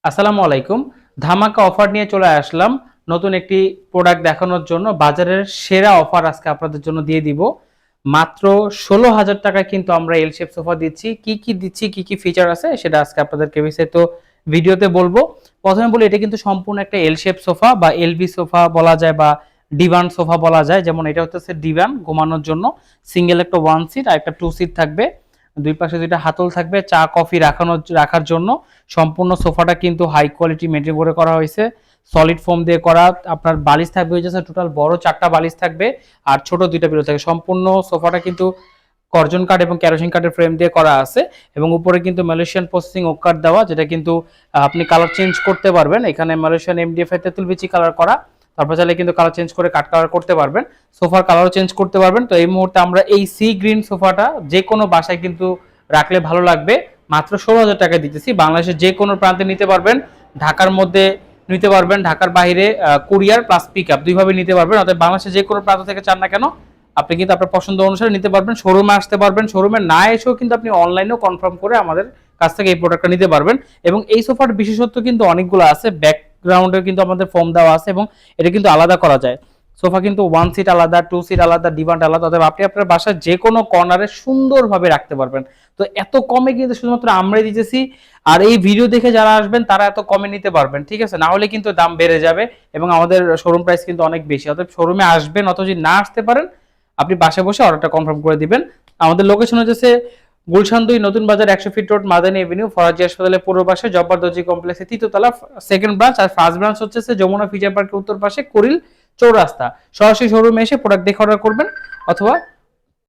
আসসালামু আলাইকুম। ধামাকা অফার নিয়ে চলে আসলাম নতুন একটি প্রোডাক্ট দেখানোর জন্য। বাজারের সেরা অফার আজকে আপনাদের জন্য দিয়ে দিব। মাত্র ১৬,০০০ টাকায় কিন্তু আমরা এল শেপ সোফা দিচ্ছি। কি কি দিচ্ছি, কি কি ফিচার আছে সেটা আজকে আপনাদেরকে বিস্তারিত ভিডিওতে বলবো। প্রথমে বলি, এটা কিন্তু সম্পূর্ণ একটা এল শেপ সোফা বা এলভি সোফা বলা যায় বা ডিভান সোফা বলা যায়। যেমন এটা হচ্ছে ডিভান, ঘুমানোর জন্য সিঙ্গেল একটা ওয়ান সিট আর একটা টু সিট থাকবে। দুই পাশে দুইটা হাতল থাকবে চা কফি রাখার জন্য। সম্পূর্ণ সোফাটা কিন্তু হাই কোয়ালিটি মেটেরিয়াল করে করা হয়েছে, সলিড ফোম দিয়ে করা। আপনার বালিশ থাকবে হচ্ছে টোটাল বড় 4টা বালিশ থাকবে আর ছোট 2টা পিলো থাকবে। সম্পূর্ণ সোফাটা কিন্তু কর্জন কাঠ এবং কেরোসিন কাঠের ফ্রেম দিয়ে করা আছে এবং উপরে কিন্তু মালয়েশিয়ান প্রসেসিং ওক কাঠ দেওয়া, যেটা কিন্তু আপনি কালার চেঞ্জ করতে পারবেন। এখানে মালয়েশিয়ান এমডিএফ তেঁতুল বিচি কালার করা, তারপর চাইলে কিন্তু কালার চেঞ্জ করে কাঠ কালার করতে পারবেন, সোফার কালারও চেঞ্জ করতে পারবেন। তো এই মুহূর্তে আমরা এই সি গ্রিন সোফাটা যে কোনো বাসায় কিন্তু রাখলে ভালো লাগবে। মাত্র ১৬,০০০ টাকা দিতেছি। বাংলাদেশের যে কোনো প্রান্তে নিতে পারবেন, ঢাকার মধ্যে নিতে পারবেন, ঢাকার বাইরে কুরিয়ার প্লাস পিক আপ দুইভাবে নিতে পারবেন। অর্থাৎ বাংলাদেশের যে কোনো প্রান্ত থেকে চান না কেন আপনি কিন্তু আপনার পছন্দ অনুসারে নিতে পারবেন। শোরুমে আসতে পারবেন, শোরুমে না এসেও কিন্তু আপনি অনলাইনেও কনফার্ম করে আমাদের কাছ থেকে এই প্রোডাক্টটা নিতে পারবেন। এবং এই সোফার বিশেষত্ব কিন্তু অনেকগুলো আছে। ব্যাকগ্রাউন্ডে কিন্তু আমাদের ফোম দেওয়া আছে এবং এটা কিন্তু আলাদা করা যায়। সোফা কিন্তু ওয়ান সিট আলাদা, টু সিট আলাদা, ডিভান আলাদা। অতএব আপনি আপনার বাসার যে কোনো কর্নারে সুন্দরভাবে রাখতে পারবেন। তো এত কমে কিন্তু শুধুমাত্র আমরাই দিতেছি। আর এই ভিডিও দেখে যারা আসবেন তারা এত কমে নিতে পারবেন, ঠিক আছে? না হলে কিন্তু দাম বেড়ে যাবে এবং আমাদের শোরুম প্রাইস কিন্তু অনেক বেশি। অতএব শোরুমে আসবেন, অথবা যদি না আসতে পারেন আপনি বাসায় বসে অর্ডারটা কনফার্ম করে দিবেন। আমাদের লোকেশন হচ্ছে গুলশান ২ নতুন বাজার ১০০ fit road, Madani Avenue, Faraji হাসপাতালের পূর্ব পাশে, জব্বার দর্জি কমপ্লেক্সের ৩য় তলা, সেকেন্ড ব্রাঞ্চ। আর ফার্স্ট ব্রাঞ্চ হচ্ছে যমুনা ফিচার পার্কের উত্তর পাশে, কুড়িল চৌরাস্তা। সরাসরি শোরুমে এসে প্রোডাক্ট দেখে অর্ডার করবেন অথবা